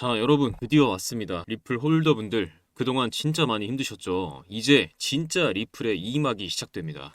자, 여러분 드디어 왔습니다. 리플 홀더분들 그동안 진짜 많이 힘드셨죠? 이제 진짜 리플의 2막이 시작됩니다.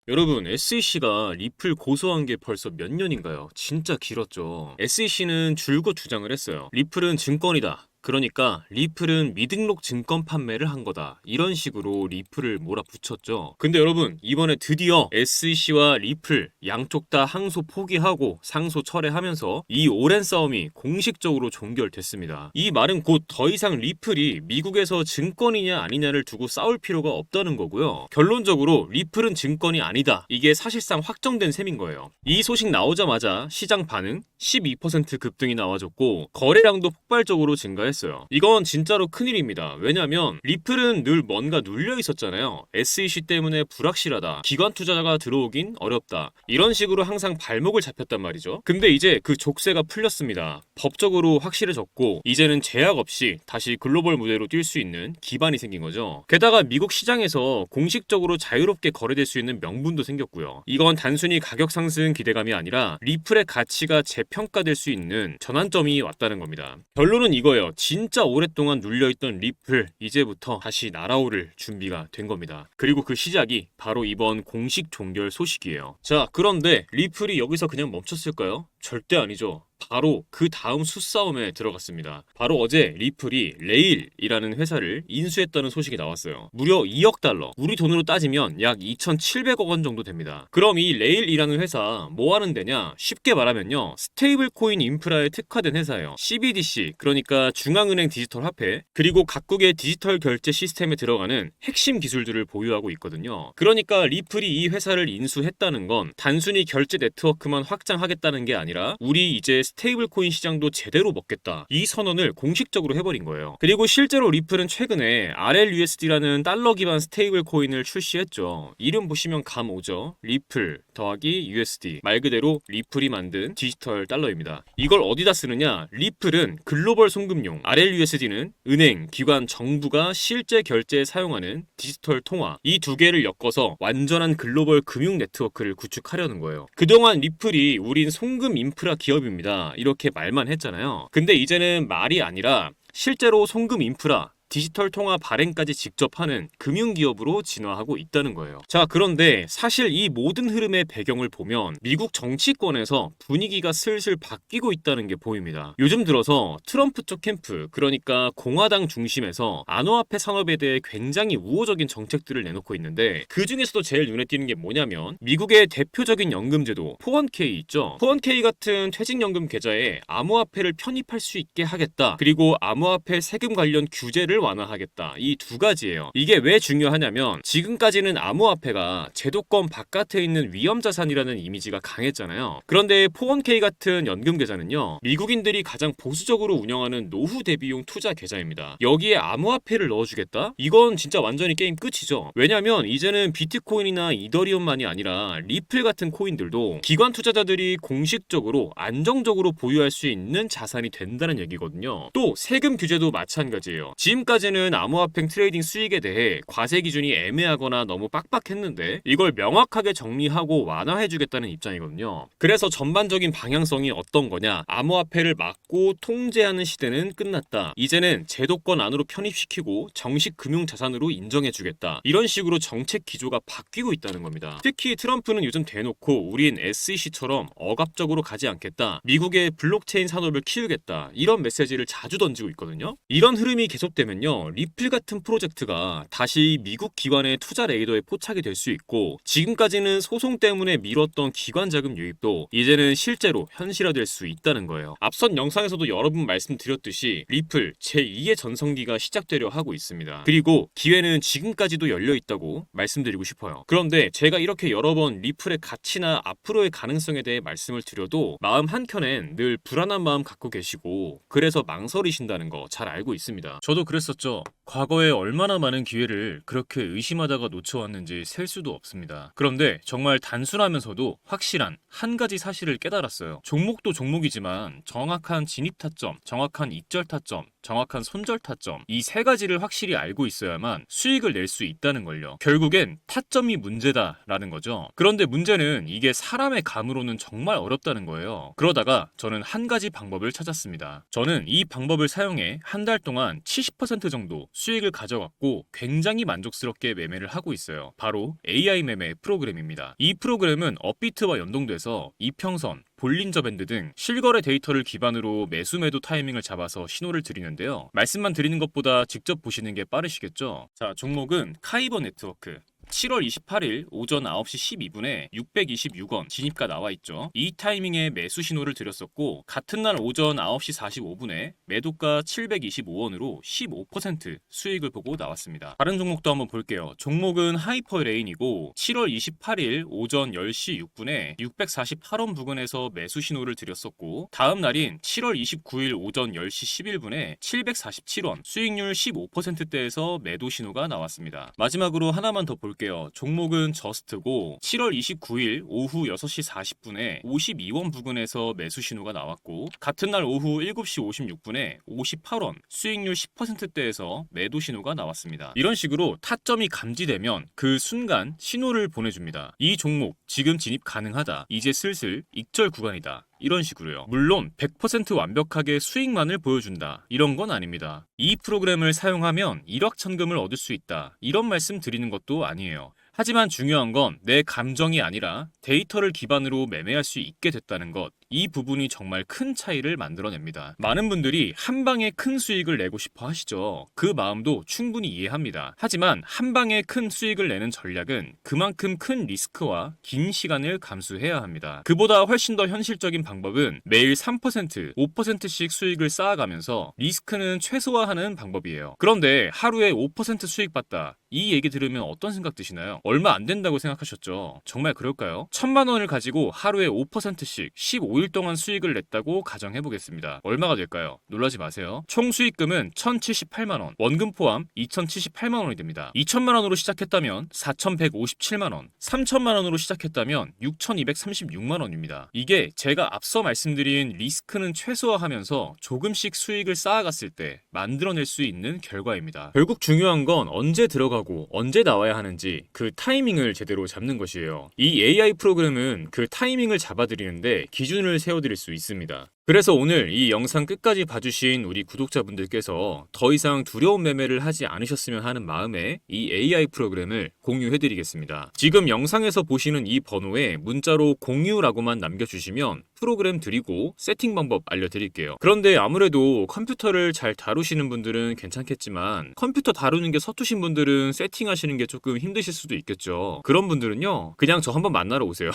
여러분, SEC가 리플 고소한 게 벌써 몇 년인가요? 진짜 길었죠. SEC는 줄곧 주장을 했어요. 리플은 증권이다. 그러니까 리플은 미등록 증권 판매를 한 거다. 이런 식으로 리플을 몰아붙였죠. 근데 여러분, 이번에 드디어 SEC와 리플 양쪽 다 항소 포기하고 상소 철회하면서 이 오랜 싸움이 공식적으로 종결됐습니다. 이 말은 곧 더 이상 리플이 미국에서 증권이냐 아니냐를 두고 싸울 필요가 없다는 거고요. 결론적으로 리플은 증권이 아니다. 이게 사실상 확정된 셈인 거예요. 이 소식 나오자마자 시장 반응 12% 급등이 나와줬고 거래량도 폭발적으로 증가했어요. 이건 진짜로 큰일입니다. 왜냐면 리플은 늘 뭔가 눌려 있었잖아요. SEC 때문에 불확실하다. 기관 투자자가 들어오긴 어렵다. 이런 식으로 항상 발목을 잡혔단 말이죠. 근데 이제 그 족쇄가 풀렸습니다. 법적으로 확실해졌고 이제는 제약 없이 다시 글로벌 무대로 뛸 수 있는 기반이 생긴 거죠. 게다가 미국 시장에서 공식적으로 자유롭게 거래될 수 있는 명분도 생겼고요. 이건 단순히 가격 상승 기대감이 아니라 리플의 가치가 재평가될 수 있는 전환점이 왔다는 겁니다. 결론은 이거예요. 진짜 오랫동안 눌려있던 리플 이제부터 다시 날아오를 준비가 된 겁니다. 그리고 그 시작이 바로 이번 공식 종결 소식이에요. 자, 그런데 리플이 여기서 그냥 멈췄을까요? 절대 아니죠. 바로 그 다음 수싸움에 들어갔습니다. 바로 어제 리플이 레일이라는 회사를 인수했다는 소식이 나왔어요. 무려 2억 달러, 우리 돈으로 따지면 약 2,700억 원 정도 됩니다. 그럼 이 레일이라는 회사 뭐 하는 데냐? 쉽게 말하면요, 스테이블 코인 인프라에 특화된 회사예요. CBDC, 그러니까 중앙은행 디지털 화폐, 그리고 각국의 디지털 결제 시스템에 들어가는 핵심 기술들을 보유하고 있거든요. 그러니까 리플이 이 회사를 인수했다는 건 단순히 결제 네트워크만 확장하겠다는 게 아니라 우리 이제 스테이블 코인 시장도 제대로 먹겠다, 이 선언을 공식적으로 해버린 거예요. 그리고 실제로 리플은 최근에 RLUSD라는 달러 기반 스테이블 코인을 출시했죠. 이름 보시면 감 오죠. 리플 더하기 USD, 말 그대로 리플이 만든 디지털 달러입니다. 이걸 어디다 쓰느냐? 리플은 글로벌 송금용, RLUSD는 은행, 기관, 정부가 실제 결제에 사용하는 디지털 통화, 이 두 개를 엮어서 완전한 글로벌 금융 네트워크를 구축하려는 거예요. 그동안 리플이 우린 송금 인프라 기업입니다, 이렇게 말만 했잖아요. 근데 이제는 말이 아니라 실제로 송금 인프라, 디지털 통화 발행까지 직접 하는 금융기업으로 진화하고 있다는 거예요. 자, 그런데 사실 이 모든 흐름의 배경을 보면 미국 정치권에서 분위기가 슬슬 바뀌고 있다는 게 보입니다. 요즘 들어서 트럼프 쪽 캠프, 그러니까 공화당 중심에서 암호화폐 산업에 대해 굉장히 우호적인 정책들을 내놓고 있는데, 그 중에서도 제일 눈에 띄는 게 뭐냐면 미국의 대표적인 연금제도 401k 있죠. 401k 같은 퇴직연금 계좌에 암호화폐를 편입할 수 있게 하겠다. 그리고 암호화폐 세금 관련 규제를 완화하겠다. 이 두 가지예요. 이게 왜 중요하냐면 지금까지는 암호화폐가 제도권 바깥에 있는 위험자산이라는 이미지가 강했잖아요. 그런데 401k 같은 연금 계좌는요, 미국인들이 가장 보수적으로 운영하는 노후 대비용 투자 계좌입니다. 여기에 암호화폐를 넣어주겠다? 이건 진짜 완전히 게임 끝이죠. 왜냐면 이제는 비트코인이나 이더리움만이 아니라 리플 같은 코인들도 기관 투자자들이 공식적으로 안정적으로 보유할 수 있는 자산이 된다는 얘기거든요. 또 세금 규제도 마찬가지예요. 지금까지는 암호화폐 트레이딩 수익에 대해 과세 기준이 애매하거나 너무 빡빡했는데 이걸 명확하게 정리하고 완화해주겠다는 입장이거든요. 그래서 전반적인 방향성이 어떤 거냐? 암호화폐를 막고 통제하는 시대는 끝났다. 이제는 제도권 안으로 편입시키고 정식 금융자산으로 인정해주겠다. 이런 식으로 정책 기조가 바뀌고 있다는 겁니다. 특히 트럼프는 요즘 대놓고 우린 SEC처럼 억압적으로 가지 않겠다, 미국의 블록체인 산업을 키우겠다, 이런 메시지를 자주 던지고 있거든요. 이런 흐름이 계속되면요, 리플 같은 프로젝트가 다시 미국 기관의 투자 레이더에 포착이 될 수 있고, 지금까지는 소송 때문에 미뤘던 기관 자금 유입도 이제는 실제로 현실화될 수 있다는 거예요. 앞선 영상에서도 여러 번 말씀드렸듯이 리플 제2의 전성기가 시작되려 하고 있습니다. 그리고 기회는 지금까지도 열려 있다고 말씀드리고 싶어요. 그런데 제가 이렇게 여러 번 리플의 가치나 앞으로의 가능성에 대해 말씀을 드려도 마음 한켠엔 늘 불안한 마음 갖고 계시고 그래서 망설이신다는 거 잘 알고 있습니다. 저도 그랬었거든요. 그랬었죠. 과거에 얼마나 많은 기회를 그렇게 의심하다가 놓쳐왔는지 셀 수도 없습니다. 그런데 정말 단순하면서도 확실한 한 가지 사실을 깨달았어요. 종목도 종목이지만 정확한 진입 타점, 정확한 익절 타점, 정확한 손절 타점, 이 세 가지를 확실히 알고 있어야만 수익을 낼 수 있다는 걸요. 결국엔 타점이 문제다라는 거죠. 그런데 문제는 이게 사람의 감으로는 정말 어렵다는 거예요. 그러다가 저는 한 가지 방법을 찾았습니다. 저는 이 방법을 사용해 한 달 동안 70% 정도 수익을 가져갔고 굉장히 만족스럽게 매매를 하고 있어요. 바로 AI 매매 프로그램입니다. 이 프로그램은 업비트와 연동돼서 이평선, 볼린저 밴드 등 실거래 데이터를 기반으로 매수 매도 타이밍을 잡아서 신호를 드리는데요. 말씀만 드리는 것보다 직접 보시는 게 빠르시겠죠? 자, 종목은 카이버 네트워크. 7월 28일 오전 9시 12분에 626원 진입가 나와 있죠. 이 타이밍에 매수 신호를 드렸었고 같은 날 오전 9시 45분에 매도가 725원으로 15% 수익을 보고 나왔습니다. 다른 종목도 한번 볼게요. 종목은 하이퍼레인이고 7월 28일 오전 10시 6분에 648원 부근에서 매수 신호를 드렸었고 다음 날인 7월 29일 오전 10시 11분에 747원 수익률 15%대에서 매도 신호가 나왔습니다. 마지막으로 하나만 더 볼게요. 종목은 저스트고 7월 29일 오후 6시 40분에 52원 부근에서 매수 신호가 나왔고 같은 날 오후 7시 56분에 58원 수익률 10%대에서 매도 신호가 나왔습니다. 이런 식으로 타점이 감지되면 그 순간 신호를 보내줍니다. 이 종목 지금 진입 가능하다. 이제 슬슬 익절 구간이다. 이런 식으로요. 물론 100% 완벽하게 수익만을 보여준다. 이런 건 아닙니다. 이 프로그램을 사용하면 일확천금을 얻을 수 있다. 이런 말씀 드리는 것도 아니에요. 하지만 중요한 건 내 감정이 아니라 데이터를 기반으로 매매할 수 있게 됐다는 것. 이 부분이 정말 큰 차이를 만들어냅니다. 많은 분들이 한 방에 큰 수익을 내고 싶어 하시죠. 그 마음도 충분히 이해합니다. 하지만 한 방에 큰 수익을 내는 전략은 그만큼 큰 리스크와 긴 시간을 감수해야 합니다. 그보다 훨씬 더 현실적인 방법은 매일 3%, 5%씩 수익을 쌓아가면서 리스크는 최소화하는 방법이에요. 그런데 하루에 5% 수익 봤다. 이 얘기 들으면 어떤 생각 드시나요? 얼마 안 된다고 생각하셨죠? 정말 그럴까요? 1000만 원을 가지고 하루에 5%씩 15일 동안 수익을 냈다고 가정해보겠습니다. 얼마가 될까요? 놀라지 마세요. 총 수익금은 1078만 원, 원금 포함 2078만 원이 됩니다. 2000만 원으로 시작했다면 4157만 원, 3000만 원으로 시작했다면 6236만 원입니다. 이게 제가 앞서 말씀드린 리스크는 최소화하면서 조금씩 수익을 쌓아갔을 때 만들어낼 수 있는 결과입니다. 결국 중요한 건 언제 들어가고 언제 나와야 하는지 그 타이밍을 제대로 잡는 것이에요. 이 AI 프로그램은 그 타이밍을 잡아드리는데 기준을 세워드릴 수 있습니다. 그래서 오늘 이 영상 끝까지 봐주신 우리 구독자분들께서 더 이상 두려운 매매를 하지 않으셨으면 하는 마음에 이 AI 프로그램을 공유해드리겠습니다. 지금 영상에서 보시는 이 번호에 문자로 공유라고만 남겨주시면 프로그램 드리고 세팅 방법 알려드릴게요. 그런데 아무래도 컴퓨터를 잘 다루시는 분들은 괜찮겠지만 컴퓨터 다루는 게 서투신 분들은 세팅하시는 게 조금 힘드실 수도 있겠죠. 그런 분들은요 그냥 저 한번 만나러 오세요.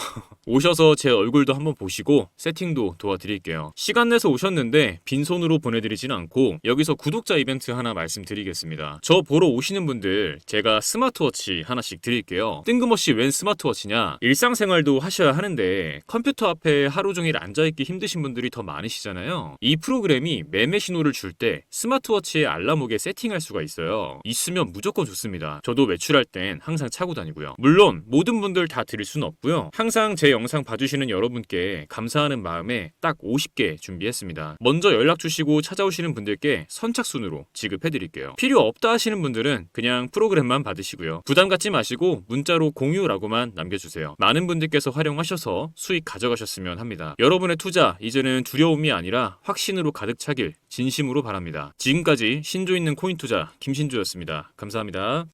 오셔서 제 얼굴도 한번 보시고 세팅도 도와드릴게요. 시간 내서 오셨는데 빈손으로 보내드리진 않고 여기서 구독자 이벤트 하나 말씀드리겠습니다. 저 보러 오시는 분들 제가 스마트워치 하나씩 드릴게요. 뜬금없이 웬 스마트워치냐? 일상생활도 하셔야 하는데 컴퓨터 앞에 하루 종일 앉아있기 힘드신 분들이 더 많으시잖아요. 이 프로그램이 매매 신호를 줄 때 스마트워치에 알람 오게 세팅할 수가 있어요. 있으면 무조건 좋습니다. 저도 외출할 땐 항상 차고 다니고요. 물론 모든 분들 다 드릴 수는 없고요. 항상 제 영상 봐주시는 여러분께 감사하는 마음에 딱 50개 준비했습니다. 먼저 연락 주시고 찾아오시는 분들께 선착순으로 지급해드릴게요. 필요 없다 하시는 분들은 그냥 프로그램만 받으시고요. 부담 갖지 마시고 문자로 공유라고만 남겨주세요. 많은 분들께서 활용하셔서 수익 가져가셨으면 합니다. 여러분의 투자 이제는 두려움이 아니라 확신으로 가득 차길 진심으로 바랍니다. 지금까지 신조 있는 코인 투자 김신조였습니다. 감사합니다.